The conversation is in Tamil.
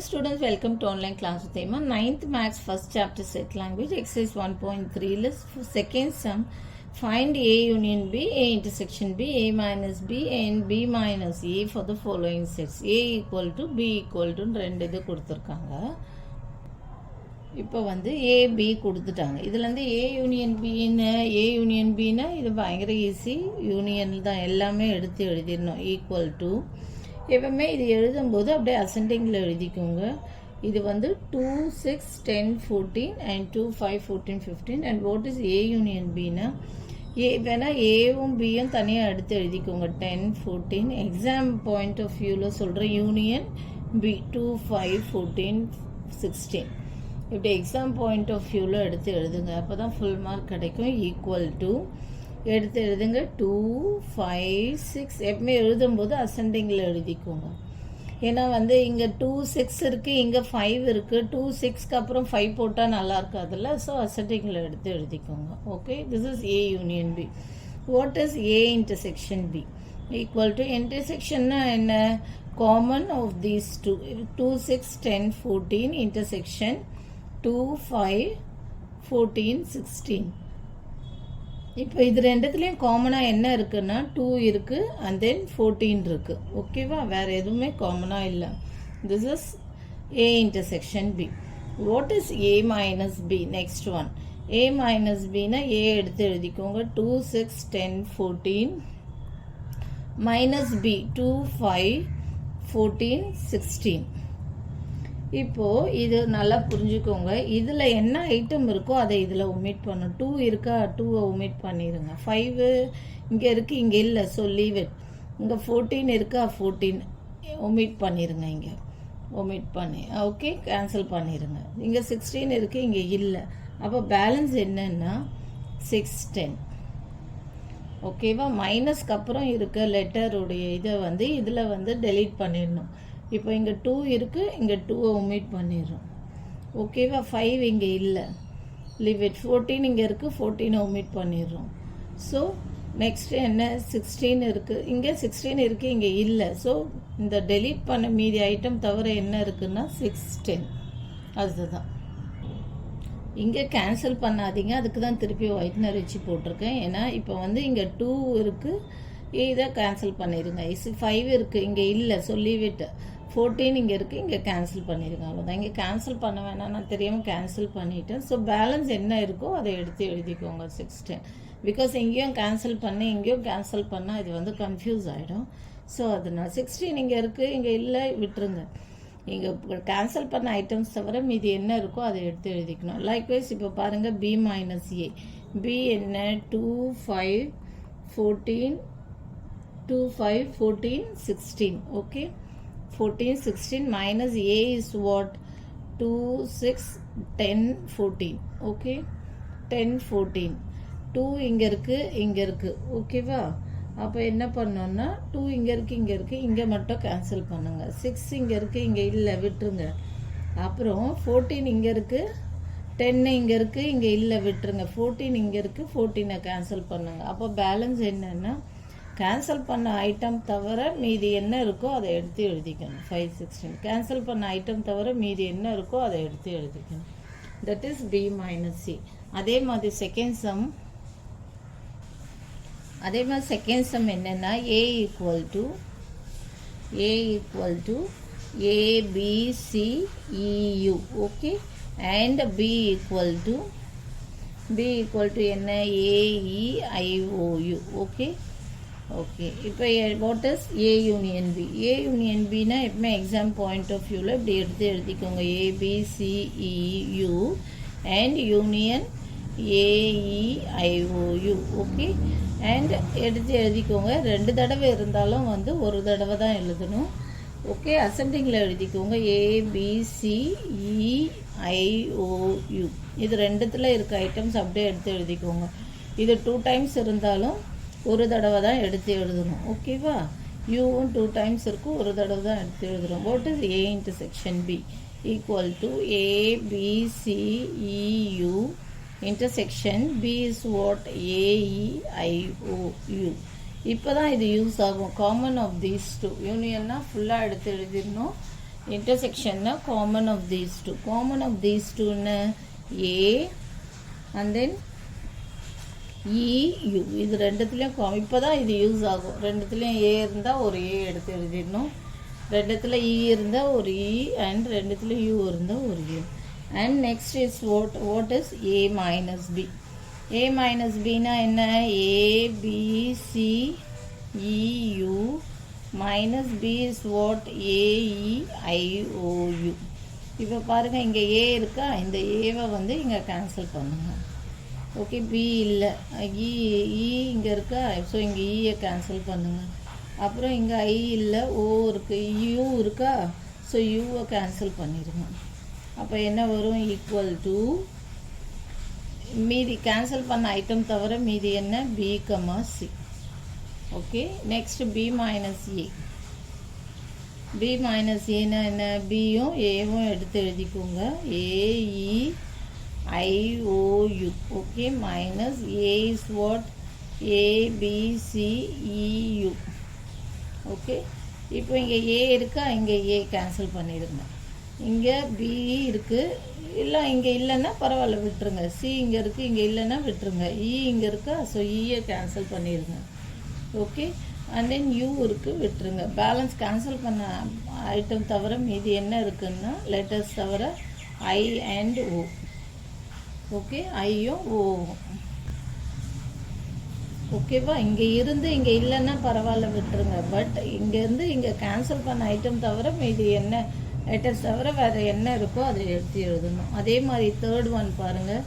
Students, welcome to online class with Emma. 9th Maths first chapter set language exercise 1.3 list for second sum. Find A union B, A intersection B, A minus B, and B minus A for the following sets. A equal to B equal to ரெண்டு இது கொடுத்துருக்காங்க. இப்போ வந்து A B கொடுத்துட்டாங்க. இதில் வந்து A யூனியன் பின்னா இது பயங்கர ஈஸி. யூனியன் தான் எல்லாமே எடுத்து எழுதிடணும். ஈக்குவல் டு எப்பவுமே இது எழுதும்போது அப்படியே அசெண்டிங்கில் எழுதிக்கோங்க. இது வந்து 2 6 10 14 and 2 5 14 15 and what is A union பின்னா வேணால் ஏவும் பியும் தனியாக எடுத்து எழுதிக்கோங்க. 10 14 எக்ஸாம் பாயிண்ட் ஆஃப் வியூவில் சொல்கிற யூனியன் பி 2 5 14 16 இப்படி எக்ஸாம் பாயிண்ட் ஆஃப் வியூவில் எடுத்து எழுதுங்க. அப்போ தான் ஃபுல் மார்க் கிடைக்கும். ஈக்குவல் டு எடுத்து எழுதுங்க. 2 5 6 எப்பவுமே எழுதும்போது அசெண்டிங்கில் எழுதிக்கோங்க. ஏன்னா வந்து இங்கே 2 6 இருக்குது, இங்கே 5 இருக்குது. 2 6க்கு அப்புறம் 5 போட்டால் நல்லா இருக்காதுல்ல. ஸோ அசெண்டிங்கில் எடுத்து எழுதிக்கோங்க. Okay, this is A union B. What is A intersection B? Equal to இன்டர்செக்ஷன்னா என்ன? காமன் ஆஃப் தீஸ் 2 6 10 14 இன்டர்செக்ஷன் 2 5 14 16. இப்போ இது ரெண்டுத்துலேயும் காமனாக என்ன இருக்குன்னா 2 இருக்குது அண்ட் தென் 14 இருக்குது. ஓகேவா? வேறு எதுவுமே காமனாக இல்லை. This is A intersection B. What is A minus B? Next one. A minus பின்னா ஏ எடுத்து எழுதிக்கோங்க. 2 6 10 14 மைனஸ் பி 2 5 14 16. இப்போது இது நல்லா புரிஞ்சுக்கோங்க. இதில் என்ன ஐட்டம் இருக்கோ அதை இதில் ஒமிட் பண்ணும். 2 இருக்கா, 2வை ஒமிட் பண்ணிடுங்க. 5 இங்கே இருக்குது, இங்கே இல்லை, ஸோ லீவ் இட். இங்கே 14 இருக்கா, 14 ஒமிட் பண்ணிடுங்க. இங்கே ஒமிட் பண்ணி ஓகே கேன்சல் பண்ணிடுங்க. இங்கே 16 இருக்குது, இங்கே இல்லை. அப்போ பேலன்ஸ் என்னன்னா 6 10. ஓகேவா? மைனஸ்க்கு அப்புறம் இருக்க லெட்டருடைய இதை வந்து இதில் வந்து டெலீட் பண்ணிடணும். இப்போ இங்கே 2 இருக்குது, இங்கே 2வை ஒமிட் பண்ணிடுறோம். ஓகேவா? 5 இங்கே இல்லை, லீவ் இட். 14 இங்கே இருக்குது, 14னை ஒமிட் பண்ணிடுறோம். ஸோ நெக்ஸ்ட்டு என்ன? 16 இருக்குது, இங்கே 16 இருக்குது, இங்கே இல்லை. ஸோ இந்த டெலீட் பண்ண மீதி ஐட்டம் தவிர என்ன இருக்குன்னா 6 10. அதுதான் இங்கே கேன்சல் பண்ணாதீங்க. அதுக்கு தான் திருப்பி ஒயிட்னர் வச்சு போட்டிருக்கேன். ஏன்னா இப்போ வந்து இங்கே 2 இருக்குது, இதை கேன்சல் பண்ணிடுங்க. 5 இருக்குது, இங்கே இல்லை, ஸோ லீவ் இட். 14 இங்கே இருக்குது, இங்கே கேன்சல் பண்ணிடுங்க. அவ்வளோதான். இங்கே கேன்சல் பண்ண வேணாம், நான் தெரியாமல் கேன்சல் பண்ணிவிட்டேன். ஸோ பேலன்ஸ் என்ன இருக்கோ அதை எடுத்து எழுதிக்கோங்க. 6 10. பிகாஸ் எங்கேயும் கேன்சல் பண்ணி எங்கேயும் கேன்சல் பண்ணால் இது வந்து கன்ஃபியூஸ் ஆகிடும். ஸோ அதனால் 16 இங்கே இருக்குது, இங்கே இல்லை, விட்டுருங்க. இங்கே கேன்சல் பண்ண ஐட்டம்ஸ் தவிர மீதி என்ன இருக்கோ அதை எடுத்து எழுதிக்கணும். லைக்வைஸ் இப்போ பாருங்கள், பி மைனஸ் ஏ. பி என்ன? 2 5 14 2 5 14 16. okay, 14 16 minus a is what? 2 6 10 14. okay, 10 14. 2 இங்கே இருக்குது. ஓகேவா? அப்போ என்ன பண்ணோன்னா 2 இங்கே இருக்குது, இங்கே மட்டும் கேன்சல் பண்ணுங்க. 6 இங்கே இருக்குது, இங்கே இல்லை, விட்டுருங்க. அப்புறம் 14 இங்கே இருக்குது, 10 இங்கே இருக்குது, இங்கே இல்லை, விட்டுருங்க. 14 இங்கே இருக்குது, 14னை கேன்சல் பண்ணுங்க. அப்போ பேலன்ஸ் என்னன்னா கேன்சல் பண்ண ஐட்டம் தவிர மீதி என்ன இருக்கோ அதை எடுத்து எழுதிக்கணும். 5 16 கேன்சல் பண்ண ஐட்டம் தவிர மீதி என்ன இருக்கோ அதை எடுத்து எழுதிக்கணும். That is B minus C. அதே மாதிரி செகண்ட் சம் என்னென்னா A equal to ABCEU. Okay, and B equal to என்ன? AEIOU. ஓகே, இப்போ what is A union B? A union பின்னா எப்பவுமே எக்ஸாம் பாயிண்ட் ஆஃப் வியூவில் இப்படி எடுத்து எழுதிக்கோங்க. ABCEU and union AEIOU. Okay, and எடுத்து எழுதிக்கோங்க. 2 தடவை இருந்தாலும் வந்து ஒரு தடவை தான் எழுதணும். ஓகே, அசெண்டிங்கில் எழுதிக்கோங்க. ABCEIOU. இது ரெண்டுத்தில் இருக்க ஐட்டம்ஸ் அப்படியே எடுத்து எழுதிக்கோங்க. இது 2 டைம்ஸ் இருந்தாலும் ஒரு தடவை தான் எடுத்து எழுதணும். ஓகேவா? யூவும் 2 டைம்ஸ் இருக்கும், ஒரு தடவை தான் எடுத்து எழுதுகிறோம். What is A intersection B? Equal to ABCEU intersection B is what? AEIOU. இப்போ தான் இது யூஸ் ஆகும். காமன் ஆஃப் தீஸ் 2 யூனியன்னா ஃபுல்லாக எடுத்து எழுதிடணும். இன்டர்செக்ஷன்னா common of these two. Common of these டூன்னு A and then E you. இது ரெண்டுத்துலேயும் இப்போ தான் இது யூஸ் ஆகும். ரெண்டுத்துலேயும் ஏ இருந்தால் ஒரு ஏ எடுத்து எழுதிடணும். ரெண்டுத்துல இ இருந்தால் ஒரு இ அண்ட் ரெண்டுத்துல யூ இருந்தால் ஒரு U. And next is what is A minus B. A minus பின்னா என்ன? A B C E U minus B is what? A E I O U. இப்போ பாருங்கள், இங்கே ஏ இருக்கா, இந்த ஏவை வந்து இங்கே கேன்சல் பண்ணுங்க. ஓகே, பி இல்லை, இ இங்கே இருக்கா, ஸோ இங்கே ஈயை கேன்சல் பண்ணுங்கள். அப்புறம் இங்கே ஐ இல்லை, ஓ இருக்குது, யூ இருக்கா, ஸோ யூவை கேன்சல் பண்ணிடுங்க. அப்போ என்ன வரும்? ஈக்குவல் டு மீதி கேன்சல் பண்ண ஐட்டம் தவிர மீதி என்ன? B comma C. Okay, next B minus A. B minus ஏன்னா என்ன? பியும் ஏவும் எடுத்து எழுதிக்கோங்க. A E I O U. Okay, minus A is what? A B C E U. Okay, இப்போ இங்கே ஏ இருக்கா, இங்கே ஏ கேன்சல் பண்ணிடுங்க. இங்கே பி இருக்குது, இல்லை இங்கே இல்லைன்னா பரவாயில்ல விட்டுருங்க. சி இங்கே இருக்குது, இங்கே இல்லைன்னா விட்டுருங்க. இ இங்கே இருக்கா, ஸோ இயை கேன்சல் பண்ணிடுங்க. ஓகே, அண்ட் தென் யூ இருக்குது, விட்டுருங்க. பேலன்ஸ் கேன்சல் பண்ண ஐட்டம் தவிர மீதி என்ன இருக்குன்னா லெட்டர்ஸ் தவிர ஐ அண்ட் ஓ. ஓகே, ஐயும் ஓவும். ஓகேவா? இங்கே இருந்து இங்கே இல்லைன்னா பரவாயில்ல விட்டுருங்க. பட் இங்கேருந்து இங்கே கேன்சல் பண்ண ஐட்டம் தவிர மீதி என்ன லெட்டர்ஸ் தவிர வேறு என்ன இருக்கோ அதை எடுத்து எழுதணும். அதே மாதிரி தேர்ட் ஒன் பாருங்கள்.